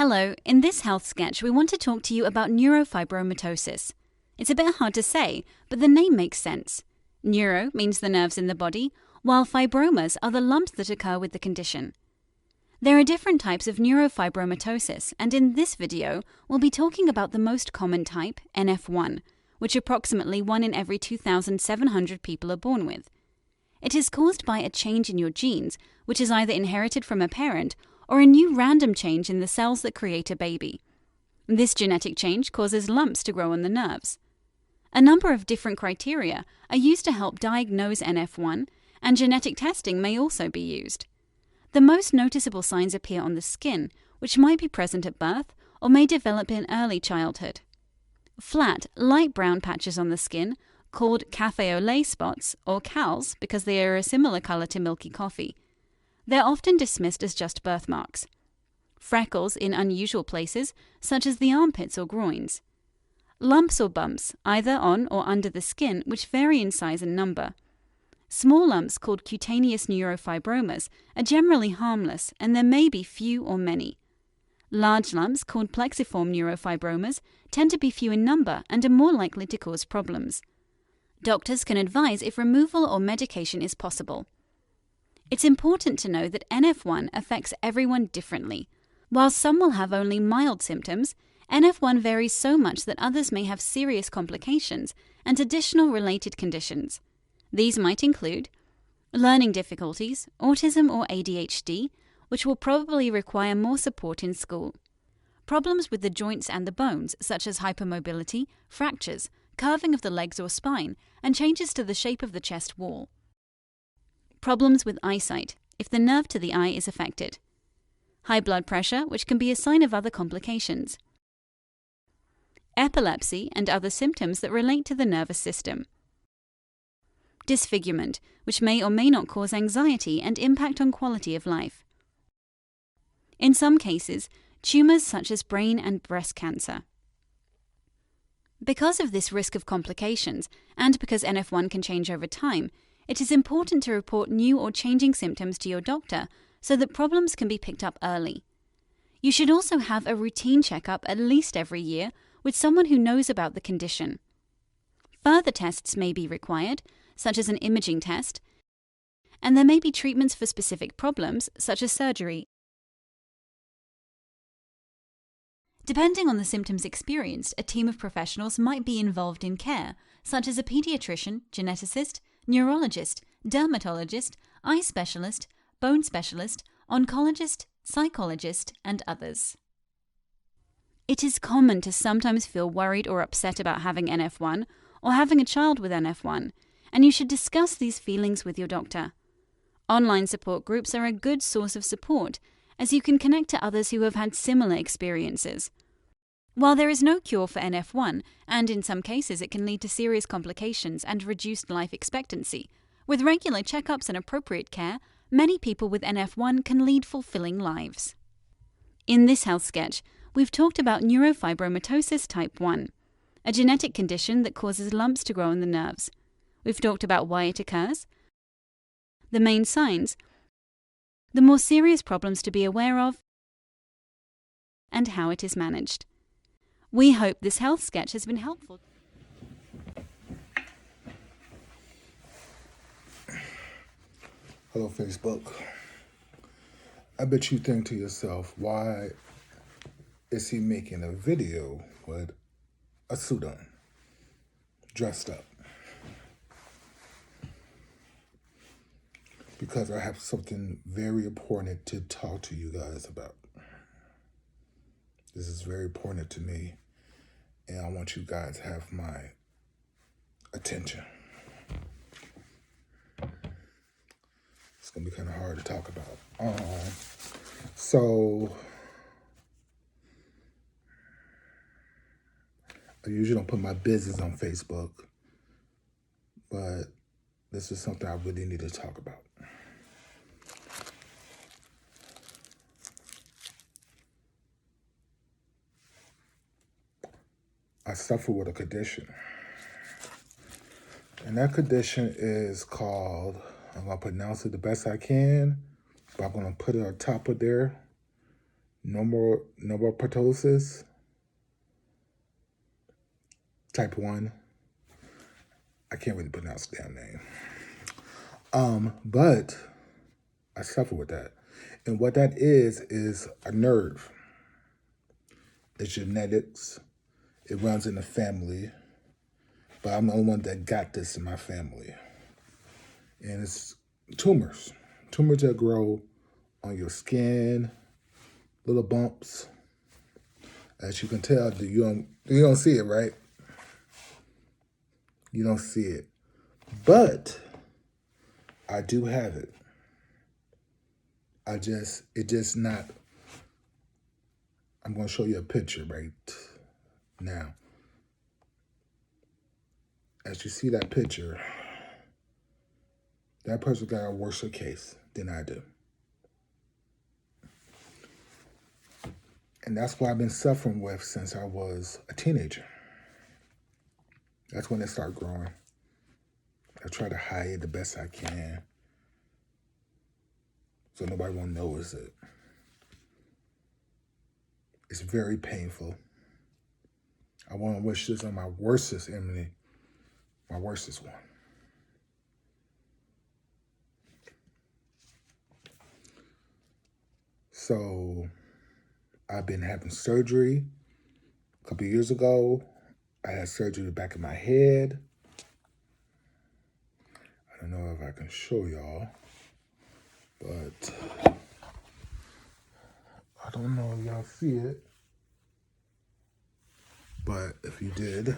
Hello, in this health sketch we want to talk to you about neurofibromatosis. It's a bit hard to say, but the name makes sense. Neuro means the nerves in the body, while fibromas are the lumps that occur with the condition. There are different types of neurofibromatosis, and in this video we'll be talking about the most common type, NF1, which approximately 1 in every 2,700 people are born with. It is caused by a change in your genes, which is either inherited from a parent or a new random change in the cells that create a baby. This genetic change causes lumps to grow on the nerves. A number of different criteria are used to help diagnose NF1, and genetic testing may also be used. The most noticeable signs appear on the skin, which might be present at birth or may develop in early childhood. Flat, light brown patches on the skin, called café au lait spots or CALs because they are a similar color to milky coffee. They're often dismissed as just birthmarks. Freckles in unusual places, such as the armpits or groins. Lumps or bumps, either on or under the skin, which vary in size and number. Small lumps called cutaneous neurofibromas are generally harmless, and there may be few or many. Large lumps called plexiform neurofibromas tend to be few in number and are more likely to cause problems. Doctors can advise if removal or medication is possible. It's important to know that NF1 affects everyone differently. While some will have only mild symptoms, NF1 varies so much that others may have serious complications and additional related conditions. These might include learning difficulties, autism or ADHD, which will probably require more support in school. Problems with the joints and the bones, such as hypermobility, fractures, curving of the legs or spine, and changes to the shape of the chest wall. Problems with eyesight, if the nerve to the eye is affected. High blood pressure, which can be a sign of other complications. Epilepsy and other symptoms that relate to the nervous system. Disfigurement, which may or may not cause anxiety and impact on quality of life. In some cases, tumors such as brain and breast cancer. Because of this risk of complications, and because NF1 can change over time, it is important to report new or changing symptoms to your doctor so that problems can be picked up early. You should also have a routine checkup at least every year with someone who knows about the condition. Further tests may be required, such as an imaging test, and there may be treatments for specific problems, such as surgery. Depending on the symptoms experienced, a team of professionals might be involved in care, such as a pediatrician, geneticist, neurologist, dermatologist, eye specialist, bone specialist, oncologist, psychologist, and others. It is common to sometimes feel worried or upset about having NF1 or having a child with NF1, and you should discuss these feelings with your doctor. Online support groups are a good source of support, as you can connect to others who have had similar experiences. While there is no cure for NF1, and in some cases it can lead to serious complications and reduced life expectancy, with regular checkups and appropriate care, many people with NF1 can lead fulfilling lives. In this health sketch, we've talked about neurofibromatosis type 1, a genetic condition that causes lumps to grow in the nerves. We've talked about why it occurs, the main signs, the more serious problems to be aware of, and how it is managed. We hope this health sketch has been helpful. Hello, Facebook. I bet you think to yourself, why is he making a video with a suit on, dressed up? Because I have something very important to talk to you guys about. This is very important to me, and I want you guys to have my attention. It's going to be kind of hard to talk about. So, I usually don't put my business on Facebook, but this is something I really need to talk about. I suffer with a condition. And that condition is called, I'm going to pronounce it the best I can, but I'm going to put it on top of there, neurofibromatosis, type 1. I can't really pronounce the damn name. But I suffer with that. And what that is a nerve. It's genetics. It runs in the family. But I'm the only one that got this in my family. And it's tumors. Tumors that grow on your skin, little bumps. As you can tell, you don't see it, right? You don't see it. But I do have it. It's just not. I'm going to show you a picture right now. As you see that picture, that person got a worse case than I do. And that's what I've been suffering with since I was a teenager. That's when it started growing. I try to hide it the best I can so nobody won't notice it. It's very painful. I want to wish this on my worstest enemy, my worstest one. So I've been having surgery. A couple of years ago, I had surgery in the back of my head. I don't know if I can show y'all, but I don't know if y'all see it. But if you did,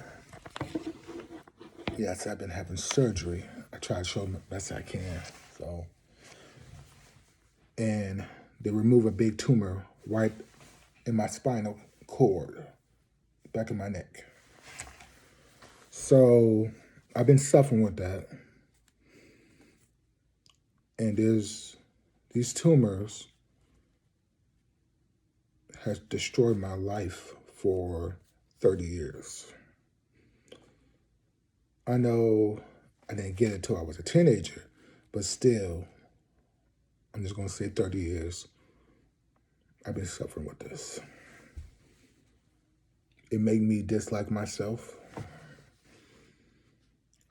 yes, I've been having surgery. I try to show them the best I can. And they remove a big tumor right in my spinal cord, back of my neck. So I've been suffering with that. And these tumors has destroyed my life for 30 years. I know I didn't get it until I was a teenager, but still, I'm just going to say 30 years, I've been suffering with this. It made me dislike myself.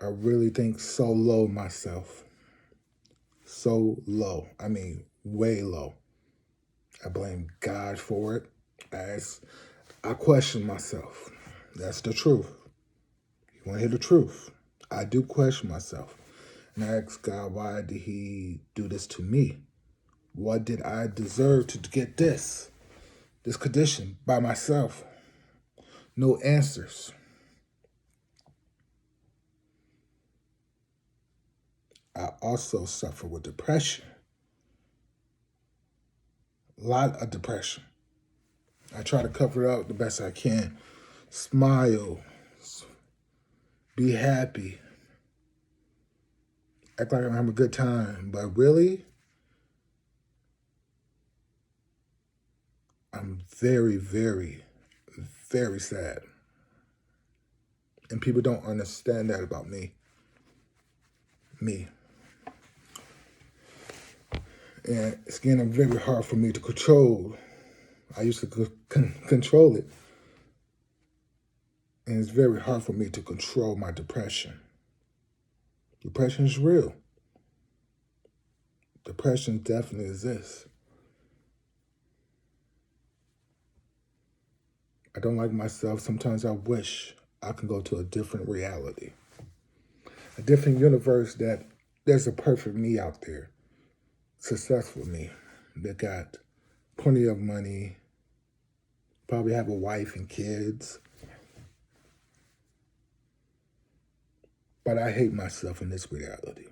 I really think so low of myself. So low. I mean, way low. I blame God for it. I question myself. That's the truth. You want to hear the truth? I do question myself. And I ask God, why did he do this to me? What did I deserve to get this condition by myself? No answers. I also suffer with depression. A lot of depression. I try to cover it up the best I can. Smile. Be happy. Act like I'm having a good time. But really, I'm very, very, very sad. And people don't understand that about me. And it's getting very hard for me to control. I used to control it. And it's very hard for me to control my depression. Depression is real. Depression definitely exists. I don't like myself. Sometimes I wish I can go to a different reality. A different universe that there's a perfect me out there. Successful me. That got plenty of money. Probably have a wife and kids. But I hate myself in this reality.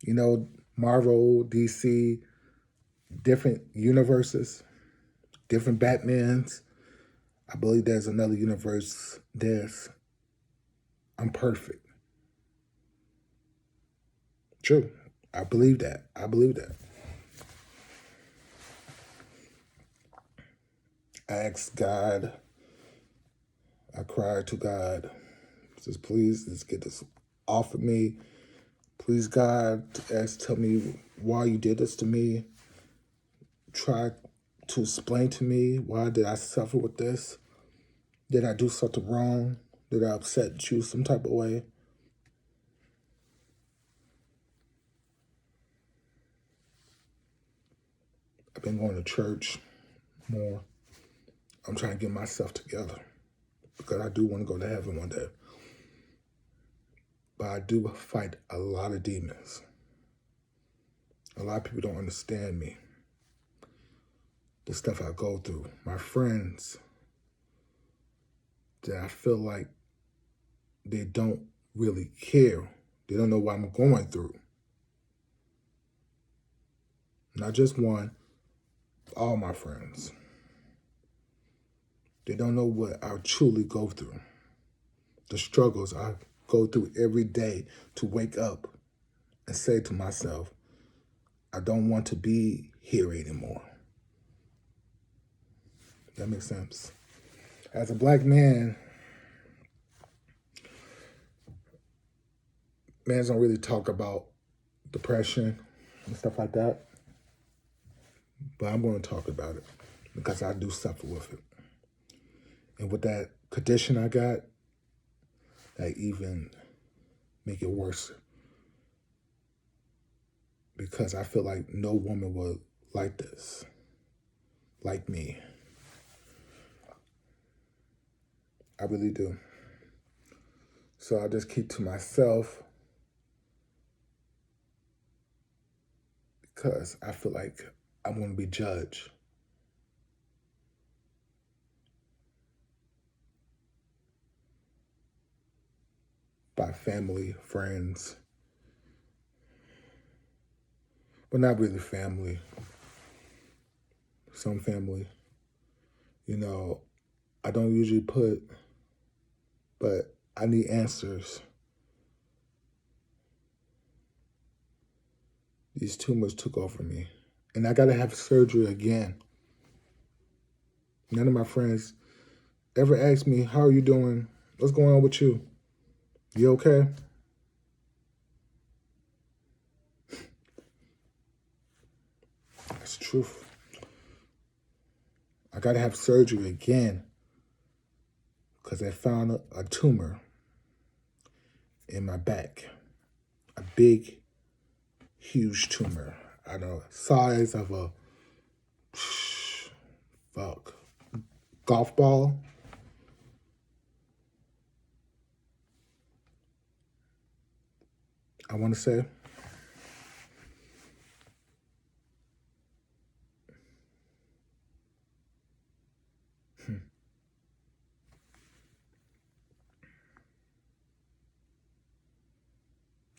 You know, Marvel, DC, different universes, different Batmans. I believe there's another universe. I'm perfect. True. I believe that. I asked God. I cried to God. Says, please, let's get this off of me. Please, God, tell me why you did this to me. try to explain to me why did I suffer with this? Did I do something wrong? Did I upset you some type of way? I've been going to church more. I'm trying to get myself together because I do want to go to heaven one day. But I do fight a lot of demons. A lot of people don't understand me. The stuff I go through. My friends, that I feel like they don't really care. They don't know what I'm going through. Not just one, all my friends. They don't know what I truly go through. The struggles I go through every day to wake up and say to myself, I don't want to be here anymore. That makes sense. As a black man, men don't really talk about depression and stuff like that. But I'm going to talk about it because I do suffer with it. And with that condition I got, that even make it worse. Because I feel like no woman would like this, like me. I really do. So I just keep to myself because I feel like I'm going to be judged. By family, friends. But not really family. Some family. You know, I don't usually put, but I need answers. These tumors took over me. And I got to have surgery again. None of my friends ever asked me, how are you doing? What's going on with you? You okay? That's the truth. I got to have surgery again because I found a tumor in my back. A big, huge tumor. I know, size of a golf ball. I want to say.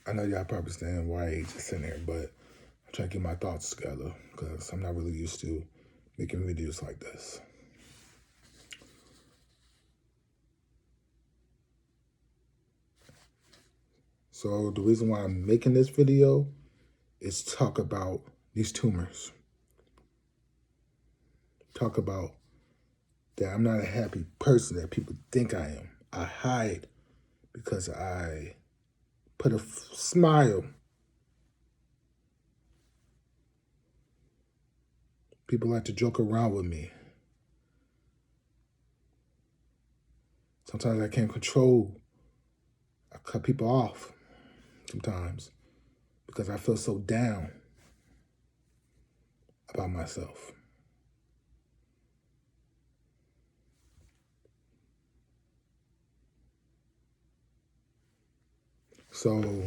I know y'all probably saying why I just sitting there, but I'm trying to get my thoughts together because I'm not really used to making videos like this. So the reason why I'm making this video is talk about these tumors. Talk about that I'm not a happy person that people think I am. I hide because I put a smile. People like to joke around with me. Sometimes I can't control. I cut people off sometimes because I feel so down about myself. So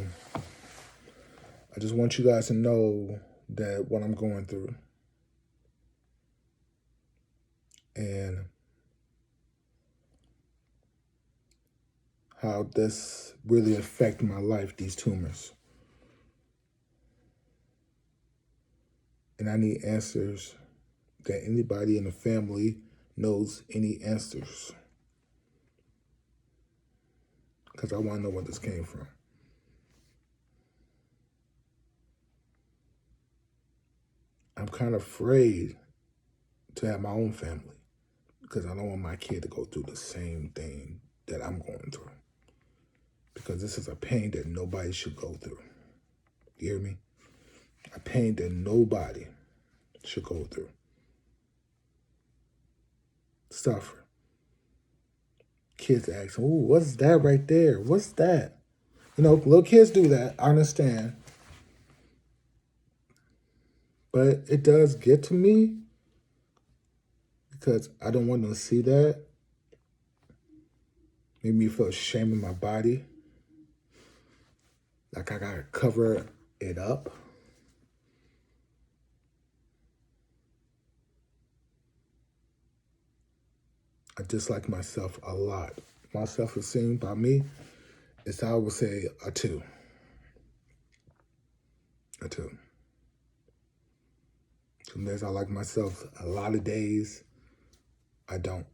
I just want you guys to know that what I'm going through and how this really affect my life, these tumors. And I need answers that anybody in the family knows any answers. Because I want to know where this came from. I'm kind of afraid to have my own family because I don't want my kid to go through the same thing that I'm going through. Because this is a pain that nobody should go through. You hear me? A pain that nobody should go through. suffer. Kids ask, "Oh, what's that right there? What's that?" You know, little kids do that. I understand. But it does get to me because I don't want them to see that. Made me feel shame in my body. Like I gotta cover it up. I dislike myself a lot. My self-esteem by me is, I would say, a 2. A 2. Some days I like myself. A lot of days I don't.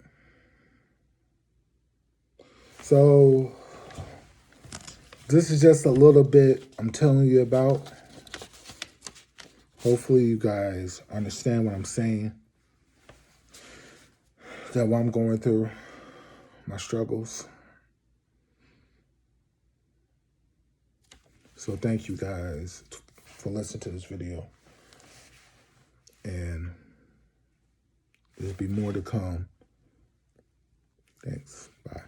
So this is just a little bit I'm telling you about. Hopefully you guys understand what I'm saying. That what I'm going through, my struggles. So thank you guys for listening to this video. And there'll be more to come. Thanks. Bye.